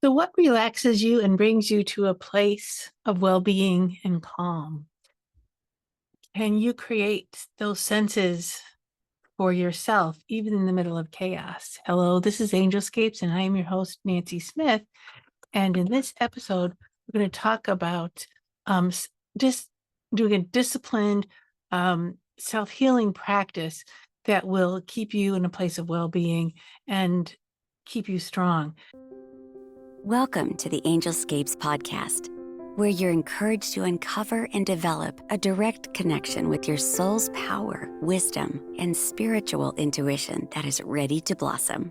So, what relaxes you and brings you to a place of well being and calm? Can you create those senses for yourself, even in the middle of chaos? Hello, this is Angelscapes, and I am your host, Nancy Smith. And in this episode, we're going to talk about just doing a disciplined self healing practice that will keep you in a place of well being and keep you strong. Welcome to the Angelscapes podcast, where you're encouraged to uncover and develop a direct connection with your soul's power, wisdom, and spiritual intuition that is ready to blossom.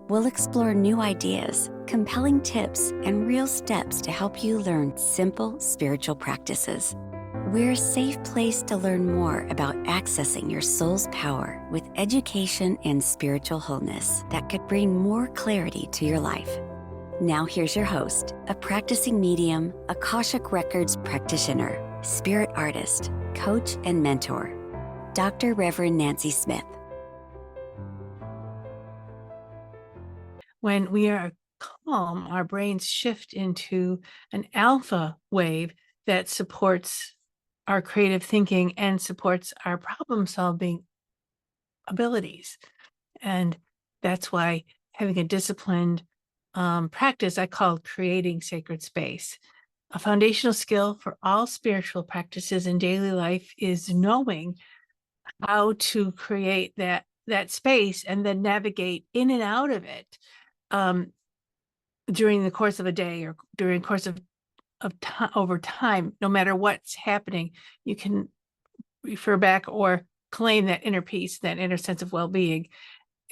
We'll explore new ideas, compelling tips, and real steps to help you learn simple spiritual practices. We're a safe place to learn more about accessing your soul's power with education and spiritual wholeness that could bring more clarity to your life. Now here's your host, a practicing medium, Akashic Records practitioner, spirit artist, coach, and mentor, Dr. Reverend Nancy Smith. When we are calm, our brains shift into an alpha wave that supports our creative thinking and supports our problem solving abilities. And that's why having a disciplined practice I call creating sacred space. A foundational skill for all spiritual practices in daily life is knowing how to create that space and then navigate in and out of it during the course of a day or during the course of time over time. No matter what's happening, you can refer back or claim that inner peace, that inner sense of well-being,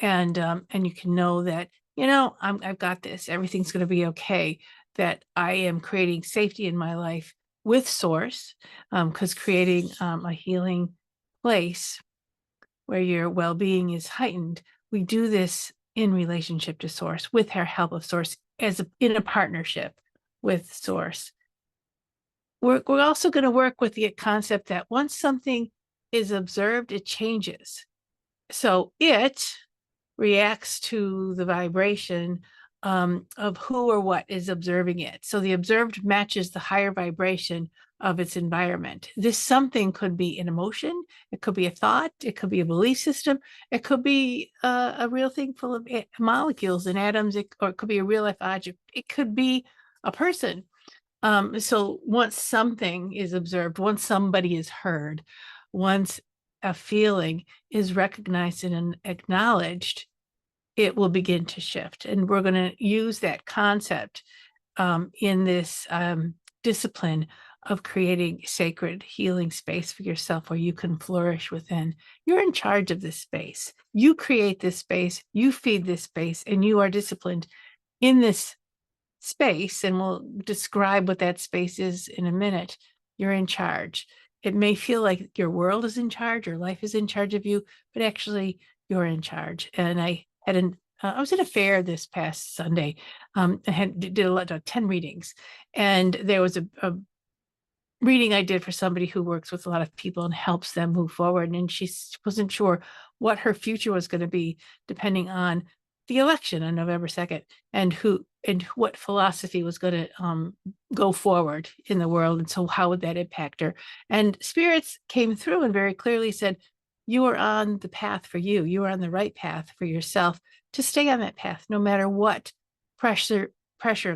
and you can know that I've got this. Everything's going to be okay. That I am creating safety in my life with Source, because creating a healing place where your well-being is heightened, we do this in relationship to Source, with our help of Source, in a partnership with Source. We're also going to work with the concept that once something is observed, it changes. So it reacts to the vibration of who or what is observing it. So the observed matches the higher vibration of its environment. This something could be an emotion, it could be a thought, it could be a belief system, it could be a real thing full of molecules and atoms, or it could be a real life object, it could be a person. So once something is observed, once somebody is heard, once a feeling is recognized and acknowledged, it will begin to shift. And we're going to use that concept in this discipline of creating sacred healing space for yourself where you can flourish within. You're in charge of this space. You create this space, you feed this space, and you are disciplined in this space. And we'll describe what that space is in a minute. You're in charge. It may feel like your world is in charge or life is in charge of you, but actually you're in charge. And I was at a fair this past Sunday. I did a lot of 10 readings, and there was a reading I did for somebody who works with a lot of people and helps them move forward. And she wasn't sure what her future was going to be, depending on the election on November 2nd and what philosophy was going to go forward in the world. And so how would that impact her? And spirits came through and very clearly said, you are on the path for you. You are on the right path for yourself to stay on that path, no matter what pressure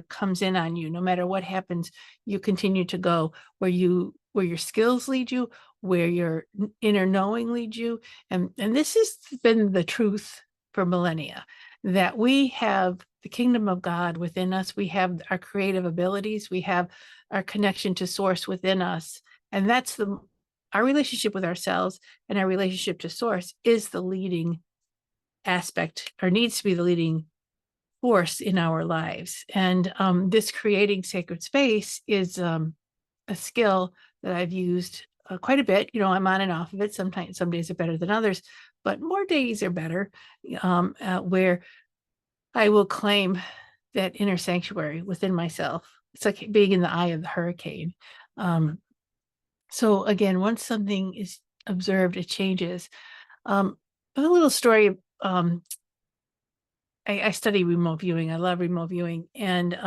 comes in on you, no matter what happens, you continue to go where your skills lead you, where your inner knowing leads you. And this has been the truth for millennia, that we have the kingdom of God within us. We have our creative abilities. We have our connection to Source within us. And that's our relationship with ourselves, and our relationship to Source is the leading aspect, or needs to be the leading force in our lives. And this creating sacred space is a skill that I've used quite a bit. I'm on and off of it. Sometimes some days are better than others, but more days are better, where I will claim that inner sanctuary within myself. It's like being in the eye of the hurricane. So again, once something is observed, it changes. A little story. I study remote viewing. I love remote viewing. And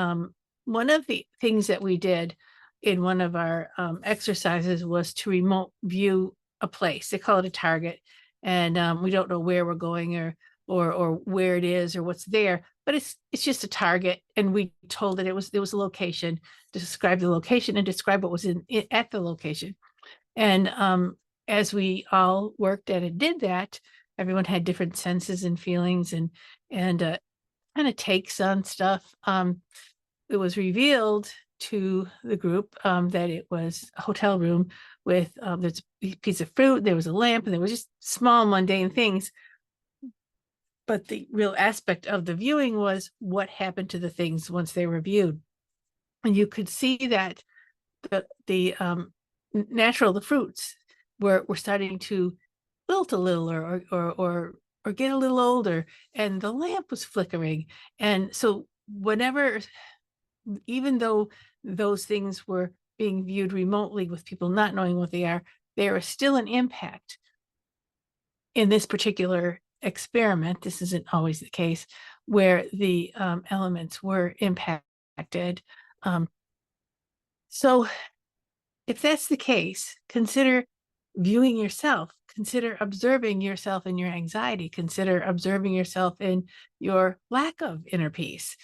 one of the things that we did in one of our exercises was to remote view a place. They call it a target. And we don't know where we're going or where it is or what's there, but it's just a target. And we told it was a location, to describe the location and describe what was at the location. And as we all worked at it, did that, everyone had different senses and feelings and kind of takes on stuff. It was revealed to the group that it was a hotel room with there's a piece of fruit, there was a lamp, and there was just small mundane things. But the real aspect of the viewing was what happened to the things once they were viewed. And you could see that the fruits were starting to wilt a little or get a little older, and the lamp was flickering. And so even though those things were being viewed remotely with people not knowing what they are, there is still an impact. In this particular experiment, this isn't always the case, where the elements were impacted. So if that's the case, consider viewing yourself, consider observing yourself in your anxiety, consider observing yourself in your lack of inner peace.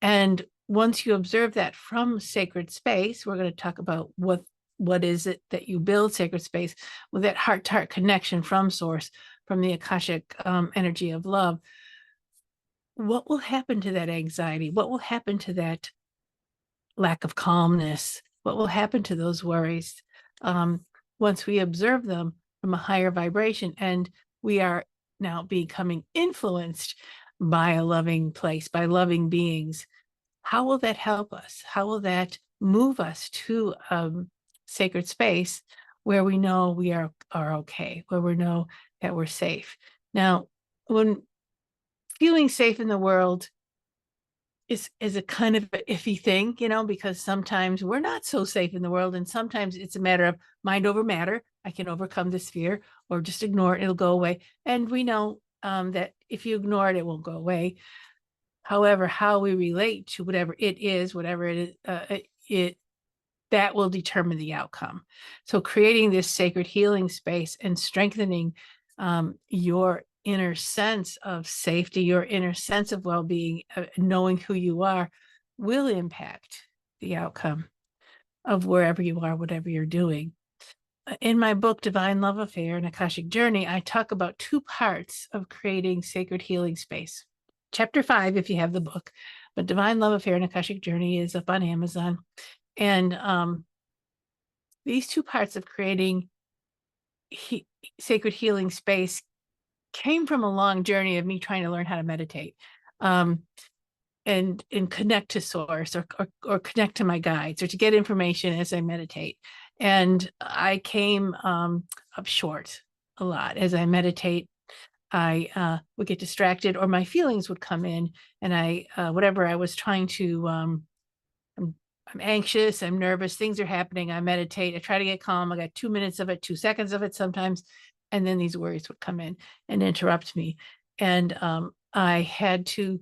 And once you observe that from sacred space, we're going to talk about what is it that you build sacred space with, that heart-to-heart connection from source, from the Akashic energy of love. What will happen to that anxiety? What will happen to that lack of calmness? What will happen to those worries once we observe them from a higher vibration, and we are now becoming influenced by a loving place, by loving beings? How will that help us? How will that move us to sacred space where we know we are okay, where we know that we're safe? Now, when feeling safe in the world is a kind of an iffy thing, because sometimes we're not so safe in the world, and sometimes it's a matter of mind over matter. I can overcome this fear, or just ignore it, it'll go away. And we know that if you ignore it, it won't go away. However, how we relate to whatever it is, that will determine the outcome. So creating this sacred healing space and strengthening your inner sense of safety, your inner sense of well-being, knowing who you are, will impact the outcome of wherever you are, whatever you're doing. In my book, Divine Love Affair, An Akashic Journey, I talk about two parts of creating sacred healing space. Chapter 5, if you have the book, but Divine Love Affair, An Akashic Journey is up on Amazon. And these two parts of creating sacred healing space came from a long journey of me trying to learn how to meditate and connect to source, or connect to my guides, or to get information as I meditate. And I came up short a lot. As I meditate, I would get distracted, or my feelings would come in, and whatever I was trying to, I'm anxious, I'm nervous, things are happening, I meditate, I try to get calm, I got 2 minutes of it, 2 seconds of it sometimes, and then these worries would come in and interrupt me. And I had to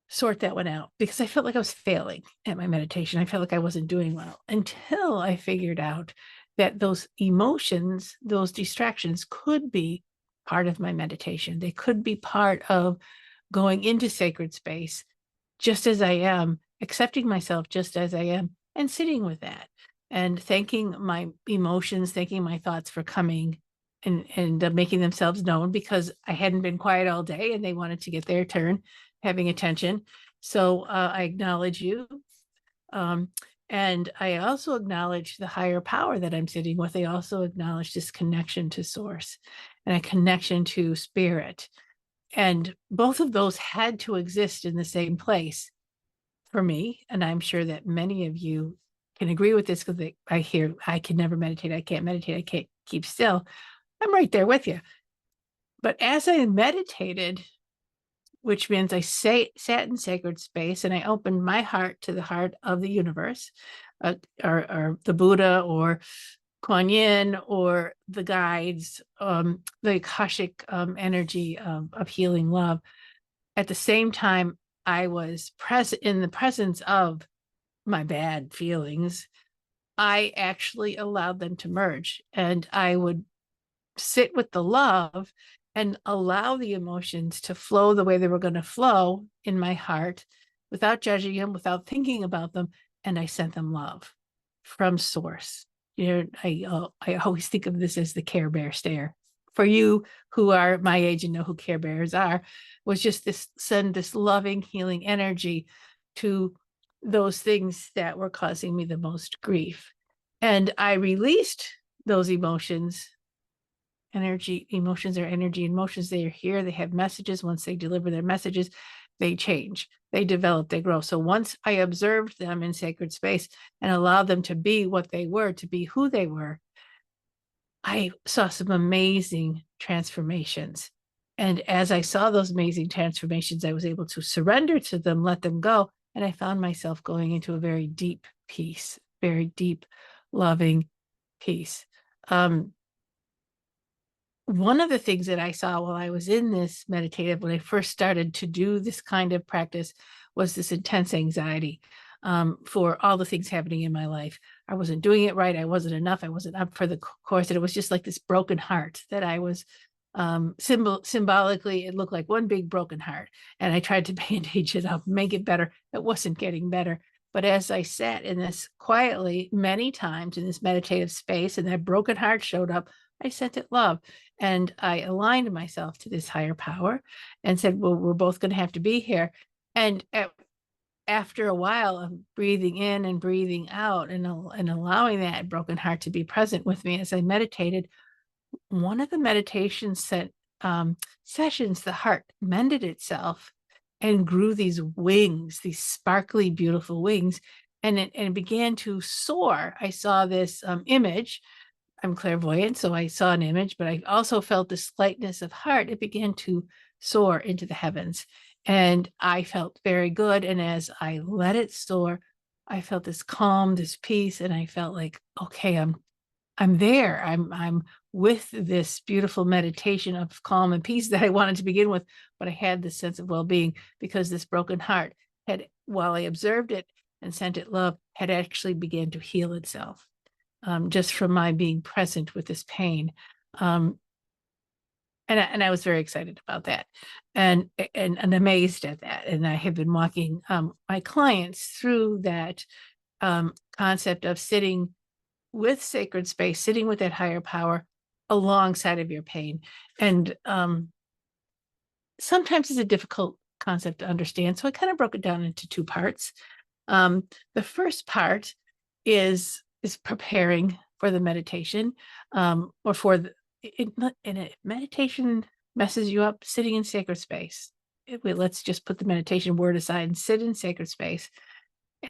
sort that one out, because I felt like I was failing at my meditation. I felt like I wasn't doing well, until I figured out that those emotions, those distractions, could be part of my meditation. They could be part of going into sacred space just as I am, accepting myself just as I am, and sitting with that, and thanking my emotions, thanking my thoughts for coming and making themselves known, because I hadn't been quiet all day and they wanted to get their turn having attention. So I acknowledge you. And I also acknowledge the higher power that I'm sitting with. I also acknowledge this connection to source and a connection to spirit. And both of those had to exist in the same place for me. And I'm sure that many of you can agree with this, because I hear, I can never meditate, I can't meditate, I can't keep still. I'm right there with you. But as I meditated, which means I sat in sacred space and I opened my heart to the heart of the universe, or the Buddha, or Kuan Yin, or the guides, the Akashic energy of healing love. at the same time, I was present in the presence of my bad feelings. I actually allowed them to merge, and I would sit with the love and allow the emotions to flow the way they were going to flow in my heart without judging them, without thinking about them. And I sent them love from source. I always think of this as the Care Bear stare. For you who are my age and know who Care Bears are, was just this send this loving, healing energy to those things that were causing me the most grief. And I released those emotions. Emotions are energy. Emotions, they are here. They have messages. Once they deliver their messages, they change, they develop, they grow. So once I observed them in sacred space and allowed them to be what they were, to be who they were, I saw some amazing transformations. And as I saw those amazing transformations, I was able to surrender to them, let them go. And I found myself going into a very deep peace, very deep, loving peace. One of the things that I saw while I was in this meditative, when I first started to do this kind of practice, was this intense anxiety for all the things happening in my life. I wasn't doing it right. I wasn't enough. I wasn't up for the course. And it was just like this broken heart that I was symbolically, it looked like one big broken heart. And I tried to bandage it up, make it better. It wasn't getting better. But as I sat in this quietly many times in this meditative space, and that broken heart showed up, I sent it love. And I aligned myself to this higher power and said, well, we're both going to have to be here. And after a while of breathing in and breathing out and allowing that broken heart to be present with me as I meditated, one of the meditation sessions, the heart mended itself and grew these wings, these sparkly, beautiful wings, and it began to soar. I saw this image. I'm clairvoyant, so I saw an image, but I also felt this lightness of heart. It began to soar into the heavens, and I felt very good. And as I let it soar, I felt this calm, this peace, and I felt like, okay, I'm there. I'm with this beautiful meditation of calm and peace that I wanted to begin with, but I had this sense of well-being because this broken heart had, while I observed it and sent it love, had actually began to heal itself just from my being present with this pain. And I was very excited about that and amazed at that. And I have been walking my clients through that concept of sitting with sacred space, sitting with that higher power alongside of your pain. And sometimes it's a difficult concept to understand. So I kind of broke it down into two parts. The first part is preparing for the meditation, or for the, in a meditation messes you up, sitting in sacred space. Let's just put the meditation word aside and sit in sacred space.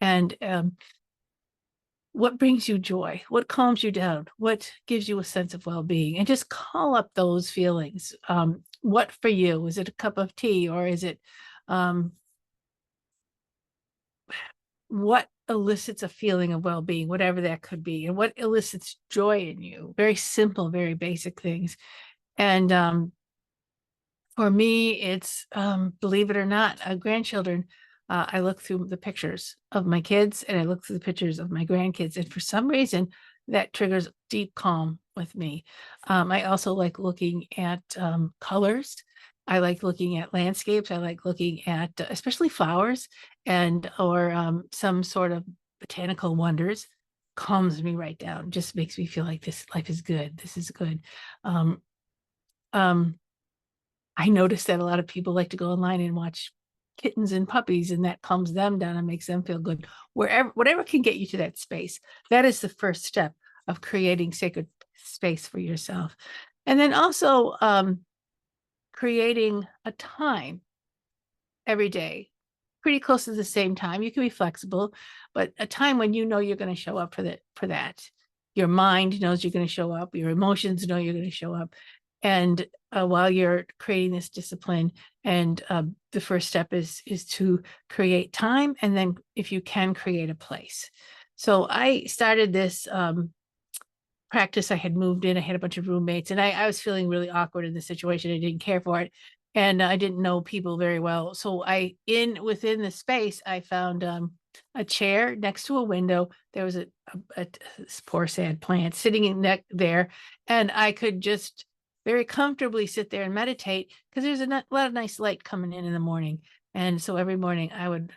And what brings you joy? What calms you down? What gives you a sense of well-being? And just call up those feelings. What for you? Is it a cup of tea, or is it what elicits a feeling of well-being, whatever that could be, and what elicits joy in you? Very simple, very basic things. And for me, it's believe it or not, grandchildren. I look through the pictures of my kids and I look through the pictures of my grandkids, and for some reason that triggers deep calm with me. I also like looking at colors. I like looking at landscapes. I like looking at especially flowers and or some sort of botanical wonders. Calms me right down. Just makes me feel like this life is good. This is good. Um, um, I noticed that a lot of people like to go online and watch kittens and puppies, and that calms them down and makes them feel good. Whatever can get you to that space, that is the first step of creating sacred space for yourself. And then also creating a time every day, pretty close to the same time. You can be flexible, but a time when you know you're going to show up for that. Your mind knows you're going to show up. Your emotions know you're going to show up. And while you're creating this discipline, and the first step is to create time, and then if you can, create a place. So I started this practice. I had moved in. I had a bunch of roommates, and I was feeling really awkward in the situation. I didn't care for it. and I didn't know people very well. So within the space, I found a chair next to a window. There was this poor sad plant sitting there, and I could just very comfortably sit there and meditate because there's a lot of nice light coming in the morning. And so every morning I would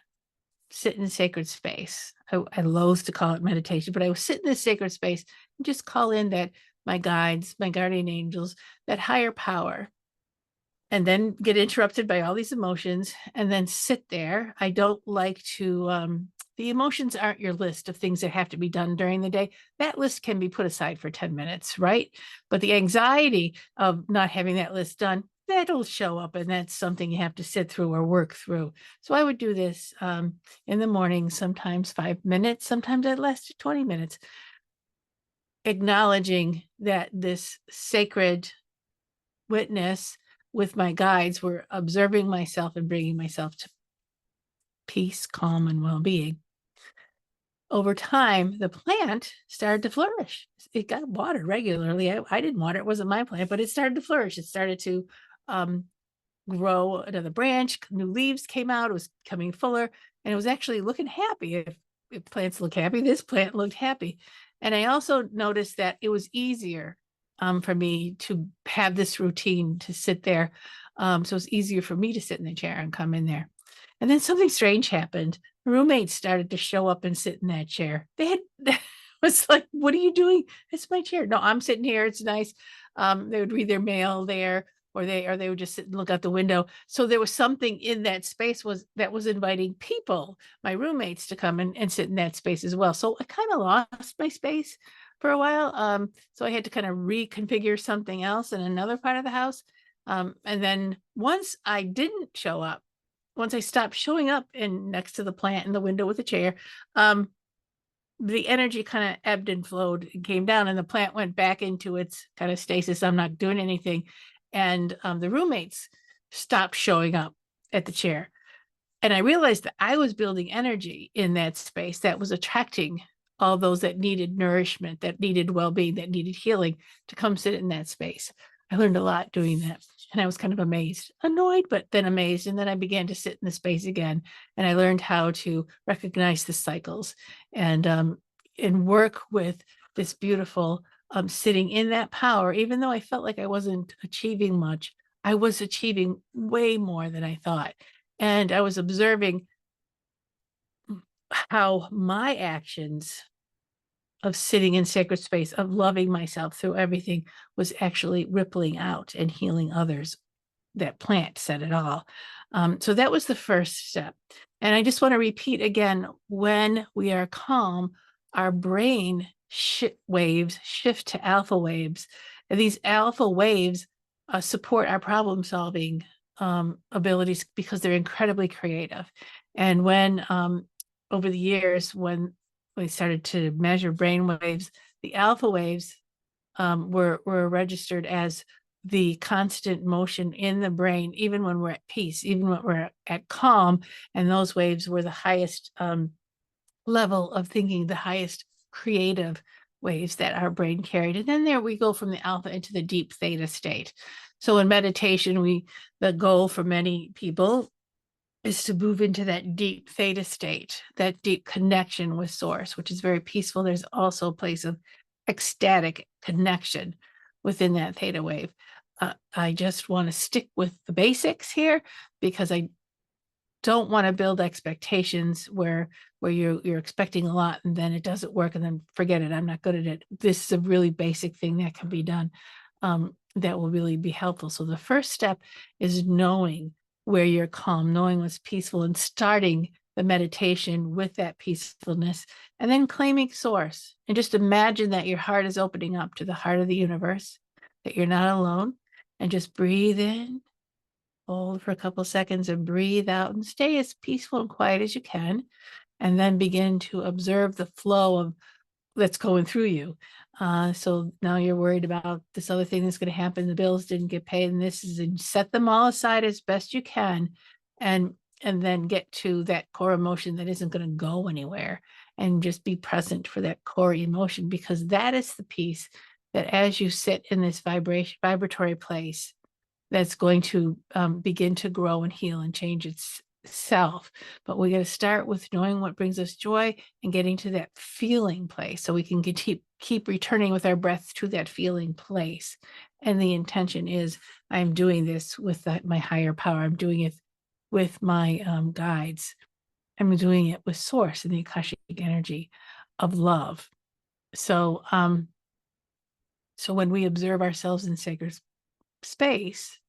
sit in sacred space. I loathe to call it meditation, but I would sit in this sacred space and just call in that my guides, my guardian angels, that higher power, and then get interrupted by all these emotions and then sit there. I don't like to, the emotions aren't your list of things that have to be done during the day. That list can be put aside for 10 minutes, right? But the anxiety of not having that list done, that'll show up, and that's something you have to sit through or work through. So I would do this in the morning, sometimes 5 minutes, sometimes it lasted 20 minutes, acknowledging that this sacred witness with my guides were observing myself and bringing myself to peace, calm, and well-being. Over time, the plant started to flourish. It got watered regularly. I didn't water it. It wasn't my plant, but it started to flourish. It started to grow another branch. New leaves came out. It was coming fuller, and it was actually looking happy. If plants look happy, this plant looked happy. And I also noticed that it was easier for me to have this routine to sit there. So it's easier for me to sit in the chair and come in there. And then something strange happened. Roommates started to show up and sit in that chair. They had was like, "What are you doing? It's my chair." No, I'm sitting here. It's nice. They would read their mail there, or they would just sit and look out the window. So there was something in that space that was inviting people, my roommates, to come and sit in that space as well. So I kind of lost my space for a while. So I had to kind of reconfigure something else in another part of the house. And then once I didn't show up, once I stopped showing up in next to the plant in the window with a chair, the energy kind of ebbed and flowed and came down, and the plant went back into its kind of stasis. I'm not doing anything. And the roommates stopped showing up at the chair. And I realized that I was building energy in that space that was attracting all those that needed nourishment, that needed well-being, that needed healing to come sit in that space. I learned a lot doing that. And I was kind of amazed, annoyed, but then amazed. And then I began to sit in the space again. And I learned how to recognize the cycles and work with this beautiful sitting in that power. Even though I felt like I wasn't achieving much, I was achieving way more than I thought. And I was observing how my actions of sitting in sacred space, of loving myself through everything, was actually rippling out and healing others. That plant said it all. So that was the first step. And I just want to repeat again, when we are calm, our brain waves shift to alpha waves. And these alpha waves support our problem solving abilities because they're incredibly creative. And when over the years, when we started to measure brain waves, the alpha waves were registered as the constant motion in the brain, even when we're at peace, even when we're at calm. And those waves were the highest level of thinking, the highest creative waves that our brain carried. And then there we go from the alpha into the deep theta state. So in meditation, the goal for many people is to move into that deep theta state, that deep connection with source, which is very peaceful. There's also a place of ecstatic connection within that theta wave. I just want to stick with the basics here because I don't want to build expectations where you're expecting a lot and then it doesn't work and then forget it. I'm not good at it. This is a really basic thing that can be done that will really be helpful. So the first step is knowing where you're calm, knowing what's peaceful, and starting the meditation with that peacefulness, and then claiming source. And just imagine that your heart is opening up to the heart of the universe, that you're not alone, and just breathe in, hold for a couple of seconds, and breathe out, and stay as peaceful and quiet as you can, and then begin to observe the flow of that's going through you. So now you're worried about this other thing that's going to happen. The bills didn't get paid, and this is, and set them all aside as best you can, and then get to that core emotion that isn't going to go anywhere, and just be present for that core emotion, because that is the piece that, as you sit in this vibratory place, that's going to begin to grow and heal and change itself. But we got to start with knowing what brings us joy and getting to that feeling place, so we can keep returning with our breath to that feeling place. And the intention is, I'm doing this with my higher power. I'm doing it with my guides. I'm doing it with source and the Akashic energy of love. So so when we observe ourselves in sacred space,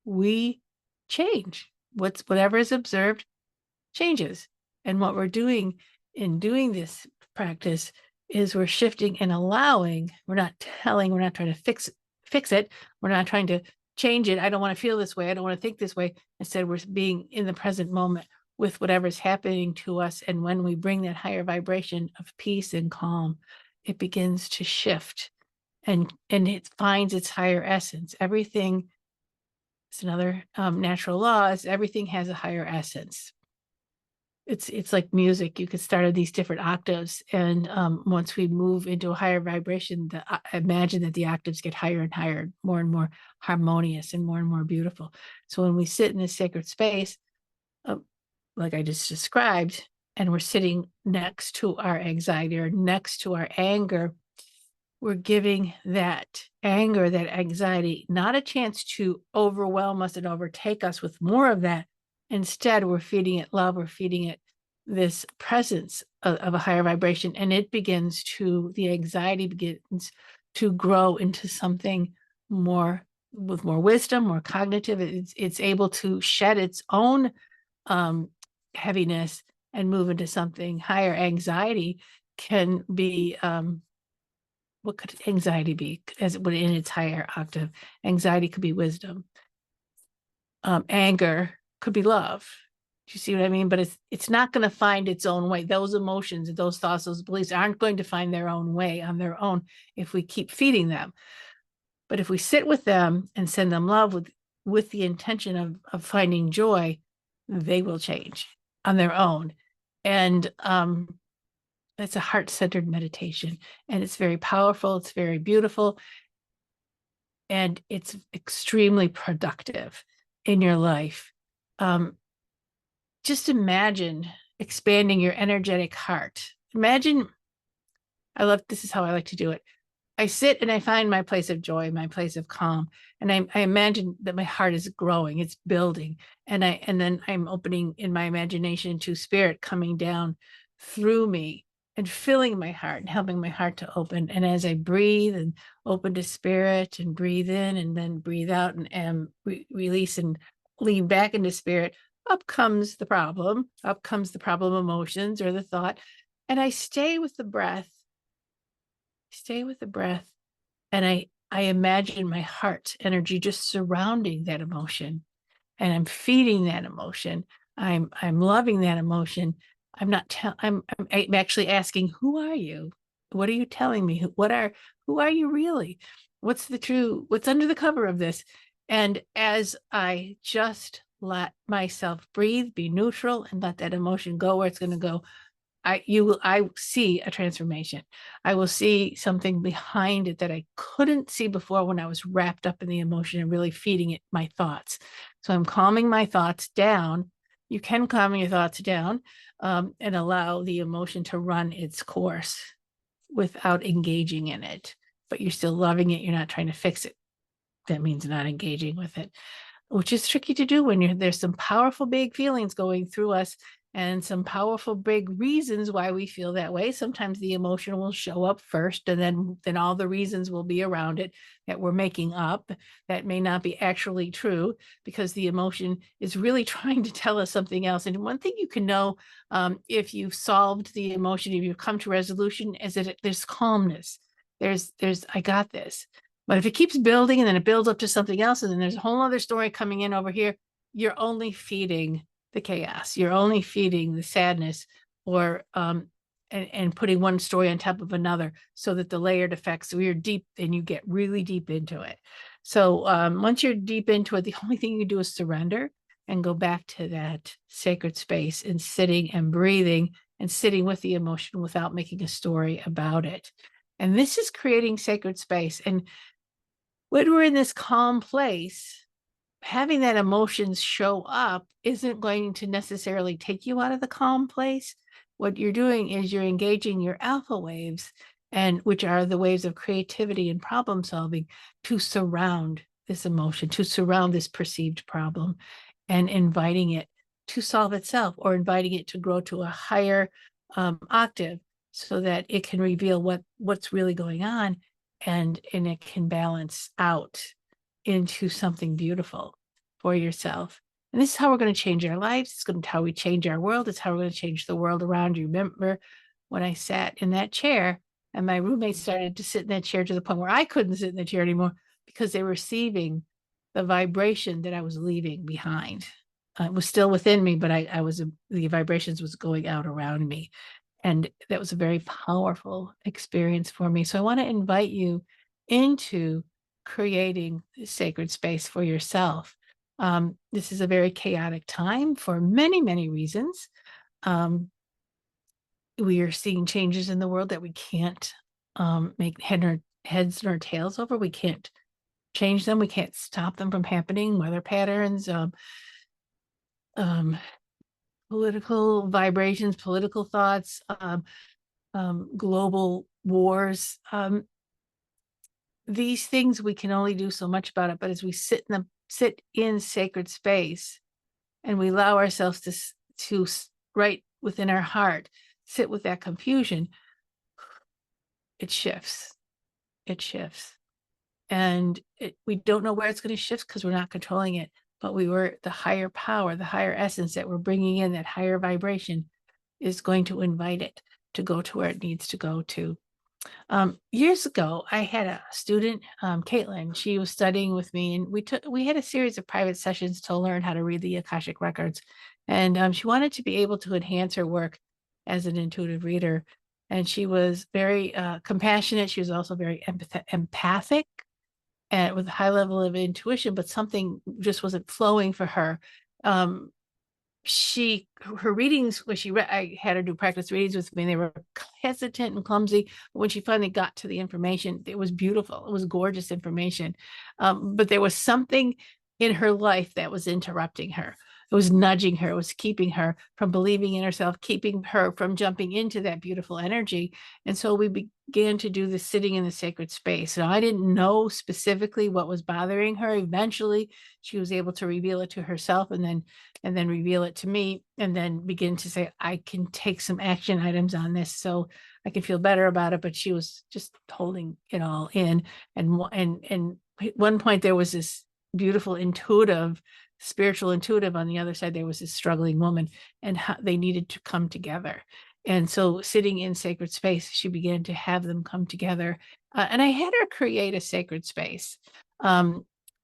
we change. Whatever is observed changes. And what we're doing in doing this practice is we're shifting and allowing. We're not trying to fix it. We're not trying to change it. I don't want to feel this way. I don't want to think this way. Instead, we're being in the present moment with whatever's happening to us. And when we bring that higher vibration of peace and calm, it begins to shift, and it finds its higher essence. Everything, it's another natural law, is everything has a higher essence. It's like music. You could start at these different octaves, and once we move into a higher vibration, imagine that the octaves get higher and higher, more and more harmonious and more beautiful. So when we sit in this sacred space, like I just described, and we're sitting next to our anxiety or next to our anger, we're giving that anger, that anxiety, not a chance to overwhelm us and overtake us with more of that. Instead, we're feeding it love. We're feeding it this presence of a higher vibration, and the anxiety begins to grow into something more, with more wisdom, more cognitive. It's able to shed its own heaviness and move into something higher. Anxiety can be, what could anxiety be as in its higher octave? Anxiety could be wisdom. Anger could be love. Do you see what I mean? But it's not going to find its own way. Those emotions, those thoughts, those beliefs aren't going to find their own way on their own if we keep feeding them. But if we sit with them and send them love with the intention of finding joy, they will change on their own. And it's a heart-centered meditation, and it's very powerful. It's very beautiful, and it's extremely productive in your life. Just imagine expanding your energetic heart. Imagine, this is how I like to do it. I sit and I find my place of joy, my place of calm. And I imagine that my heart is growing, it's building. And then I'm opening in my imagination to spirit coming down through me and filling my heart and helping my heart to open. And as I breathe and open to spirit and breathe in and then breathe out and release and lean back into spirit, up comes the problem emotions or the thought. And I stay with the breath. And I imagine my heart energy just surrounding that emotion, and I'm feeding that emotion. I'm loving that emotion. I'm actually asking, who are you? What are you telling me? Who are you really? What's under the cover of this? And as I just let myself breathe, be neutral, and let that emotion go where it's going to go, I see a transformation. I will see something behind it that I couldn't see before when I was wrapped up in the emotion and really feeding it my thoughts. So I'm calming my thoughts down. You can calm your thoughts down and allow the emotion to run its course without engaging in it, but you're still loving it. You're not trying to fix it. That means not engaging with it, which is tricky to do when there's some powerful big feelings going through us and some powerful big reasons why we feel that way. Sometimes the emotion will show up first, and then all the reasons will be around it that we're making up that may not be actually true, because the emotion is really trying to tell us something else. And one thing you can know, if you've solved the emotion, if you've come to resolution, is that there's calmness. There's I got this. But if it keeps building and then it builds up to something else, and then there's a whole other story coming in over here, you're only feeding the chaos. You're only feeding the sadness, or and putting one story on top of another, so that the layered effects, so you're deep and you get really deep into it. So once you're deep into it, the only thing you do is surrender and go back to that sacred space and sitting and breathing and sitting with the emotion without making a story about it. And this is creating sacred space. And when we're in this calm place, having that emotions show up isn't going to necessarily take you out of the calm place. What you're doing is you're engaging your alpha waves, and which are the waves of creativity and problem solving, to surround this emotion, to surround this perceived problem, and inviting it to solve itself, or inviting it to grow to a higher octave, so that it can reveal what's really going on, and it can balance out into something beautiful for yourself. And this is how we're going to change our lives. It's going to how we change our world. It's how we're going to change the world around you. Remember when I sat in that chair and my roommate started to sit in that chair to the point where I couldn't sit in the chair anymore because they were receiving the vibration that I was leaving behind. It was still within me, but the vibrations was going out around me. And that was a very powerful experience for me. So I want to invite you into creating a sacred space for yourself. This is a very chaotic time for many, many reasons. We are seeing changes in the world that we can't make heads nor tails over. We can't change them. We can't stop them from happening. Weather patterns, political vibrations, political thoughts, global wars. These things, we can only do so much about it. But as we sit in sacred space, and we allow ourselves to right within our heart, sit with that confusion, it shifts. It shifts. And we don't know where it's going to shift because we're not controlling it. But the higher power, the higher essence that we're bringing in, that higher vibration, is going to invite it to go to where it needs to go to. Years ago, I had a student, Caitlin. She was studying with me, and we had a series of private sessions to learn how to read the Akashic records. And she wanted to be able to enhance her work as an intuitive reader. And she was very compassionate. She was also very empathic, and with a high level of intuition, but something just wasn't flowing for her. Her readings, when she read, I had her do practice readings with me, and they were hesitant and clumsy. But when she finally got to the information, it was beautiful. It was gorgeous information. But there was something in her life that was interrupting her. It was nudging her. It was keeping her from believing in herself, keeping her from jumping into that beautiful energy. And so we began to do the sitting in the sacred space. Now, I didn't know specifically what was bothering her. Eventually, she was able to reveal it to herself, and then reveal it to me, and then begin to say, I can take some action items on this so I can feel better about it. But she was just holding it all in. And at one point, there was this beautiful spiritual intuitive. On the other side, there was this struggling woman, and how they needed to come together. And so, sitting in sacred space, she began to have them come together. And I had her create a sacred space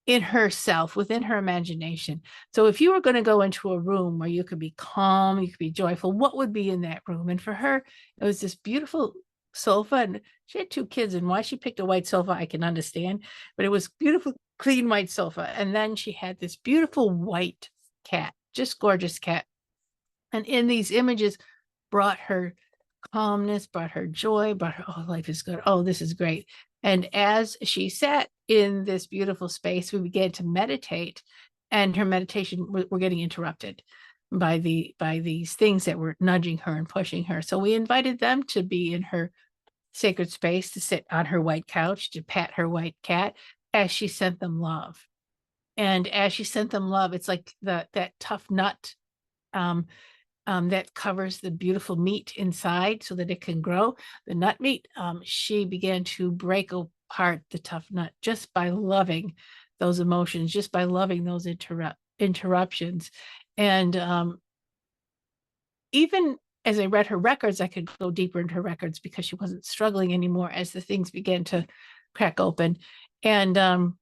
in herself, within her imagination. So if you were going to go into a room where you could be calm, you could be joyful, what would be in that room? And for her, it was this beautiful sofa. And she had 2 kids, and why she picked a white sofa, I can understand. But it was beautiful, clean white sofa. And then she had this beautiful white cat, just gorgeous cat. And in these images, brought her calmness, brought her joy, brought her, oh, life is good. Oh, this is great. And as she sat in this beautiful space, we began to meditate, and her meditation were getting interrupted by these things that were nudging her and pushing her. So we invited them to be in her sacred space, to sit on her white couch, to pat her white cat as she sent them love. And as she sent them love, it's like that tough nut that covers the beautiful meat inside so that it can grow, the nut meat. She began to break apart the tough nut just by loving those emotions, just by loving those interruptions. And even as I read her records, I could go deeper into her records, because she wasn't struggling anymore as the things began to crack open. And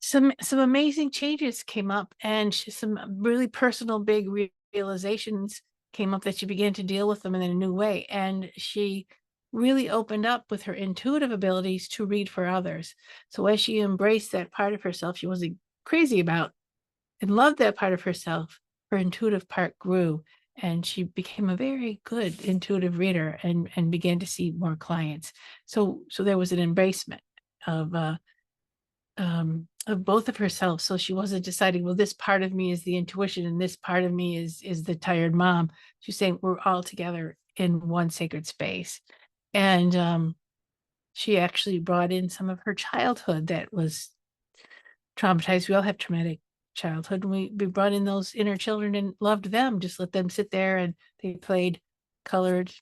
some amazing changes came up, and some really personal big realizations came up, that she began to deal with them in a new way. And she really opened up with her intuitive abilities to read for others. So as she embraced that part of herself she wasn't crazy about, and loved that part of herself, her intuitive part grew, and she became a very good intuitive reader, and began to see more clients. So there was an embracement of of both of herself. So she wasn't deciding, well, this part of me is the intuition and this part of me is the tired mom. She's saying we're all together in one sacred space. And she actually brought in some of her childhood that was traumatized. We all have traumatic childhood. And we brought in those inner children and loved them. Just let them sit there, and they played, colored,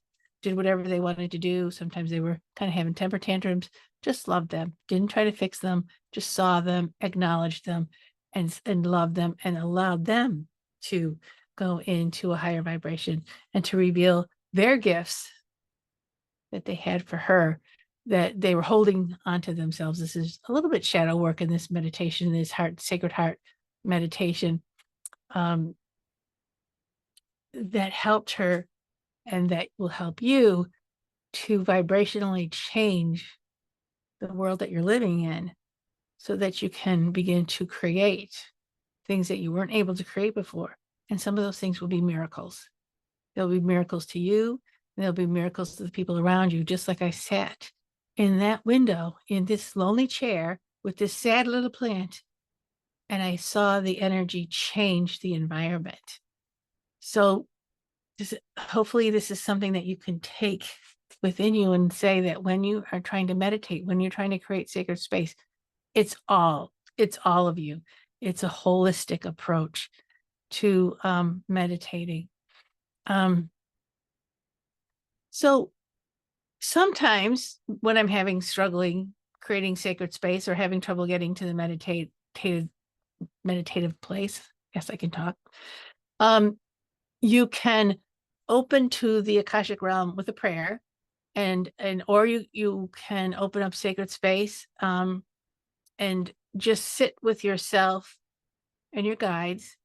did whatever they wanted to do. Sometimes they were kind of having temper tantrums. Just loved them. Didn't try to fix them. Just saw them, acknowledged them, and loved them, and allowed them to go into a higher vibration and to reveal their gifts that they had for her, that they were holding onto themselves. This is a little bit shadow work in this meditation, this sacred heart meditation, that helped her, and that will help you to vibrationally change the world that you're living in, so that you can begin to create things that you weren't able to create before. And some of those things will be miracles. There'll be miracles to you, and there'll be miracles to the people around you. Just like I sat in that window in this lonely chair with this sad little plant, and I saw the energy change the environment. So hopefully this is something that you can take within you and say that when you are trying to meditate, when you're trying to create sacred space, it's all of you. It's a holistic approach to meditating. So sometimes when I'm struggling creating sacred space, or having trouble getting to the meditative place, yes, I can talk. You can open to the Akashic realm with a prayer, or you can open up sacred space, and just sit with yourself and your guides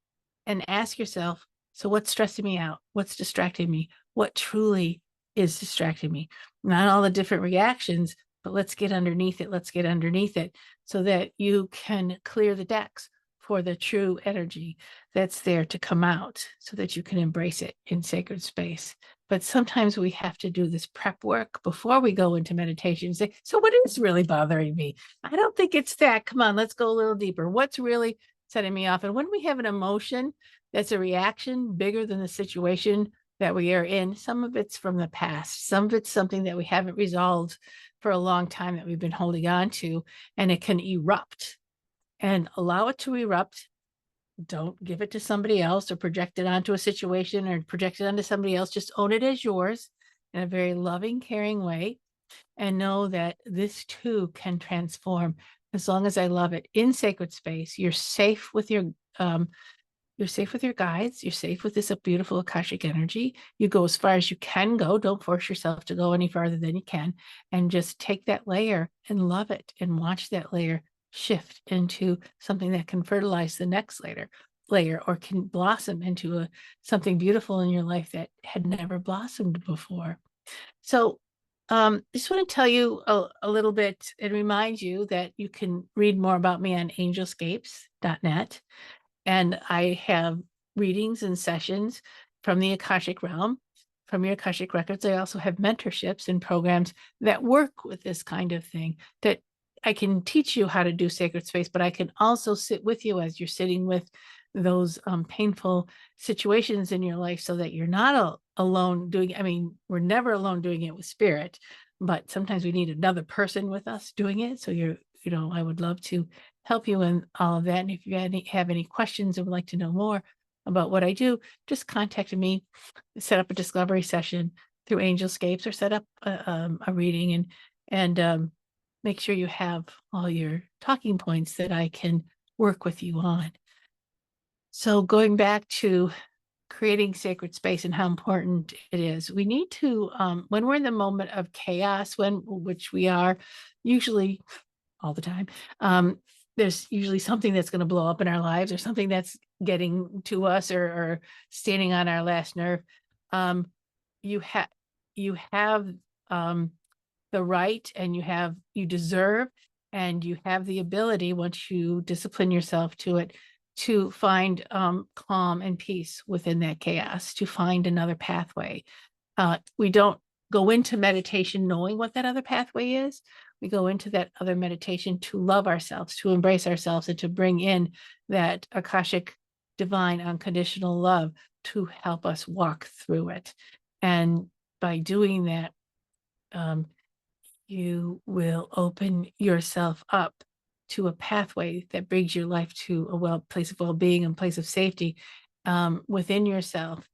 and ask yourself, so what's stressing me out? What's distracting me? What truly is distracting me? Not all the different reactions, but let's get underneath it so that you can clear the decks for the true energy that's there to come out, so that you can embrace it in sacred space. But sometimes we have to do this prep work before we go into meditation. Say, so what is really bothering me? I don't think it's that. Come on, let's go a little deeper. What's really setting me off? And when we have an emotion that's a reaction bigger than the situation that we are in, some of it's from the past, some of it's something that we haven't resolved for a long time that we've been holding on to, and it can erupt. And allow it to erupt. Don't give it to somebody else or project it onto a situation or project it onto somebody else. Just own it as yours in a very loving, caring way, and know that this too can transform as long as I love it. In sacred space, you're safe with your guides. You're safe with this beautiful Akashic energy. You go as far as you can go. Don't force yourself to go any farther than you can, and just take that layer and love it, and watch that layer shift into something that can fertilize the next layer, or can blossom into something beautiful in your life that had never blossomed before. So just want to tell you a little bit and remind you that you can read more about me on angelscapes.net. And I have readings and sessions from the Akashic realm, from your Akashic records. I also have mentorships and programs that work with this kind of thing, that I can teach you how to do sacred space, but I can also sit with you as you're sitting with those painful situations in your life, so that you're not alone doing. I mean, we're never alone doing it with spirit, but sometimes we need another person with us doing it. So I would love to help you in all of that. And if you have any questions or would like to know more about what I do, just contact me, set up a discovery session through Angelscapes, or set up a reading, and make sure you have all your talking points that I can work with you on. So going back to creating sacred space and how important it is, we need to, when we're in the moment of chaos, which we are usually all the time, there's usually something that's going to blow up in our lives, or something that's getting to us, or standing on our last nerve. You have the right, and you deserve, and you have the ability, once you discipline yourself to it, to find calm and peace within that chaos, to find another pathway. We don't go into meditation knowing what that other pathway is. we go into that other meditation to love ourselves, to embrace ourselves, and to bring in that Akashic divine unconditional love to help us walk through it. And by doing that, you will open yourself up to a pathway that brings your life to a place of well-being and place of safety within yourself.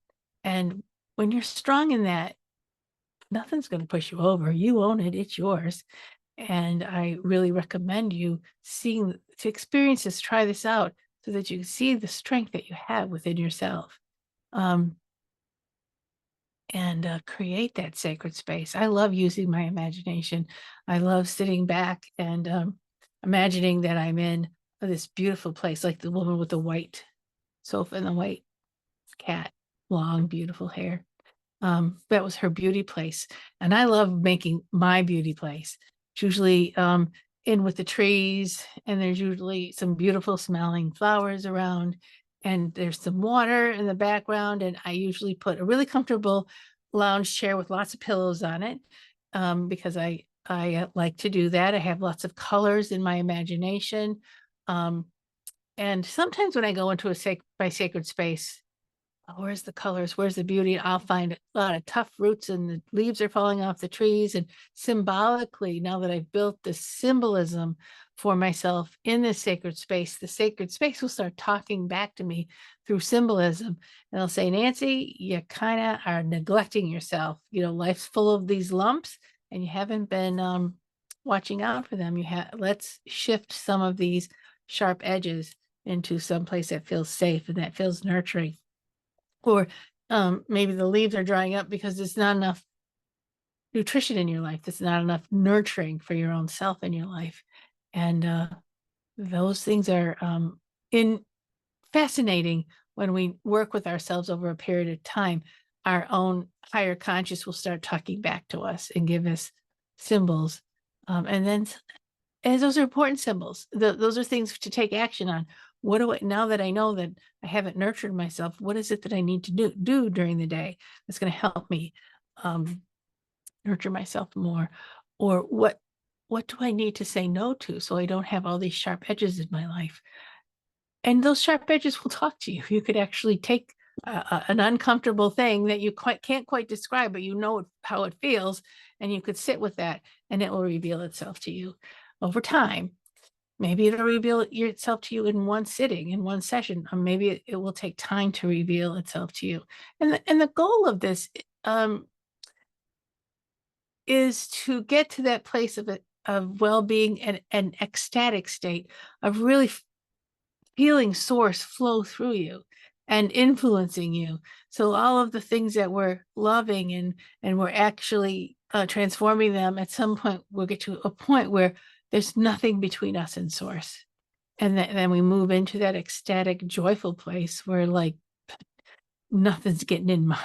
And when you're strong in that, nothing's going to push you over. You own it. It's yours. And I really recommend you to experience this, try this out so that you can see the strength that you have within yourself. And create that sacred space. I love using my imagination. I love sitting back and imagining that I'm in this beautiful place, like the woman with the white sofa and the white cat, long, beautiful hair. That was her beauty place. And I love making my beauty place. It's usually in with the trees, and there's usually some beautiful smelling flowers around, and there's some water in the background. And I usually put a really comfortable lounge chair with lots of pillows on it because I like to do that. I have lots of colors in my imagination. And sometimes when I go into my sacred space, where's the colors? Where's the beauty? I'll find a lot of tough roots and the leaves are falling off the trees. And symbolically, now that I've built this symbolism for myself in this sacred space, the sacred space will start talking back to me through symbolism. And they'll say, Nancy, you kind of are neglecting yourself. Life's full of these lumps and you haven't been watching out for them. Let's shift some of these sharp edges into some place that feels safe and that feels nurturing. Or maybe the leaves are drying up because there's not enough nutrition in your life. There's not enough nurturing for your own self in your life. And those things are fascinating when we work with ourselves over a period of time. Our own higher conscious will start talking back to us and give us symbols. And those are important symbols. Those are things to take action on. Now that I know that I haven't nurtured myself, what is it that I need to do during the day that's going to help me nurture myself more? Or what do I need to say no to so I don't have all these sharp edges in my life? And those sharp edges will talk to you. You could actually take an uncomfortable thing that you can't quite describe, but how it feels, and you could sit with that, and it will reveal itself to you over time. Maybe it'll reveal itself to you in one sitting, in one session, or maybe it will take time to reveal itself to you. And the goal of this is to get to that place of well-being and an ecstatic state of really feeling source flow through you and influencing you. So all of the things that we're loving and we're actually transforming them, at some point we'll get to a point where there's nothing between us and source. And then we move into that ecstatic, joyful place where like nothing's getting in my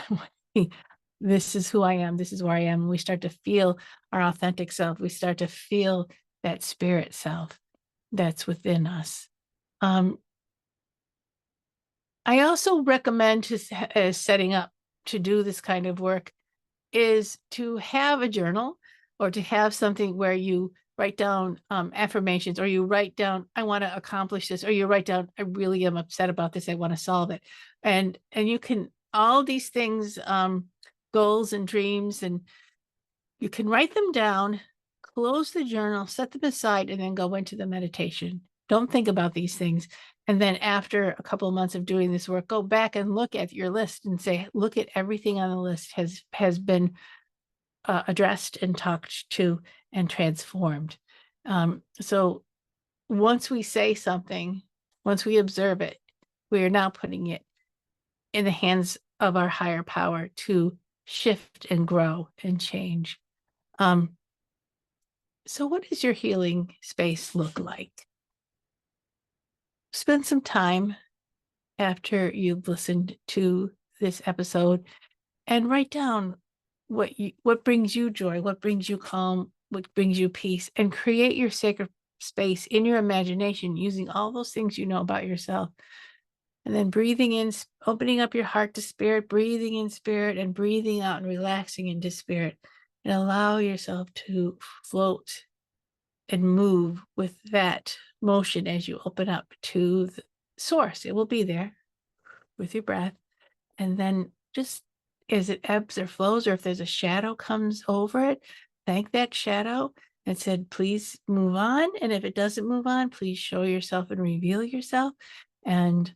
way. This is who I am. This is where I am. We start to feel our authentic self. We start to feel that spirit self that's within us. I also recommend setting up to do this kind of work is to have a journal or to have something where you write down affirmations, or you write down, I want to accomplish this, or you write down, I really am upset about this, I want to solve it. And you can, all these things, goals and dreams, and you can write them down, close the journal, set them aside, and then go into the meditation. Don't think about these things. And then after a couple of months of doing this work, go back and look at your list and say, look at everything on the list has been addressed and talked to and transformed. So once we say something, once we observe it, we are now putting it in the hands of our higher power to shift and grow and change. So what does your healing space look like? Spend some time after you've listened to this episode and write down what brings you joy, what brings you calm, what brings you peace, and create your sacred space in your imagination using all those things you know about yourself. And then breathing in, opening up your heart to spirit, breathing in spirit, and breathing out and relaxing into spirit. And allow yourself to float and move with that motion as you open up to the source. It will be there with your breath. And then just as it ebbs or flows, or if there's a shadow comes over it, thank that shadow and said, please move on. And if it doesn't move on, please show yourself and reveal yourself. And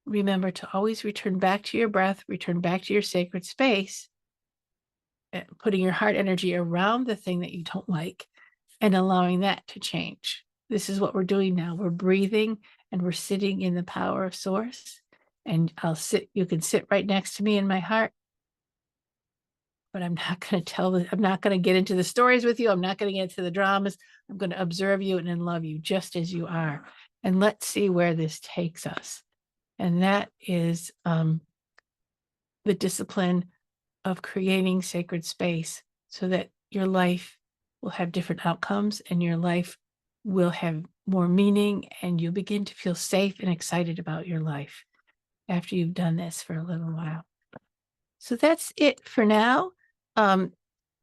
remember to always return back to your breath, return back to your sacred space, putting your heart energy around the thing that you don't like and allowing that to change. This is what we're doing now. We're breathing and we're sitting in the power of source. And you can sit right next to me in my heart. But I'm not going to I'm not going to get into the stories with you. I'm not going to get into the dramas. I'm going to observe you and then love you just as you are. And let's see where this takes us. And that is the discipline of creating sacred space so that your life will have different outcomes and your life will have more meaning, and you'll begin to feel safe and excited about your life after you've done this for a little while. So that's it for now. And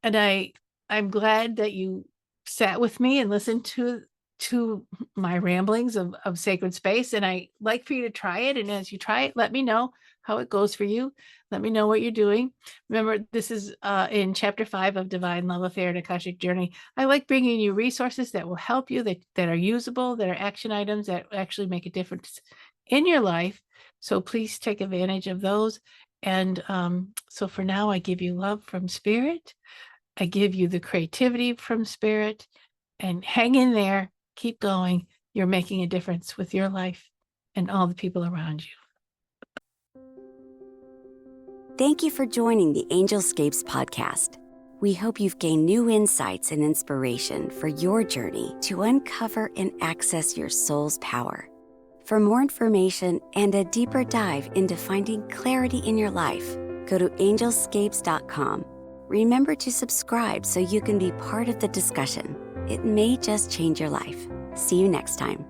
I'm glad that you sat with me and listened to my ramblings of sacred space. And I like for you to try it. And as you try it, let me know how it goes for you. Let me know what you're doing. Remember, this is in chapter 5 of Divine Love Affair and Akashic Journey. I like bringing you resources that will help you, that are usable, that are action items that actually make a difference in your life. So please take advantage of those. And so for now, I give you love from Spirit. I give you the creativity from Spirit, and hang in there. Keep going. You're making a difference with your life and all the people around you. Thank you for joining the Angelscapes podcast. We hope you've gained new insights and inspiration for your journey to uncover and access your soul's power. For more information and a deeper dive into finding clarity in your life, go to angelscapes.com. Remember to subscribe so you can be part of the discussion. It may just change your life. See you next time.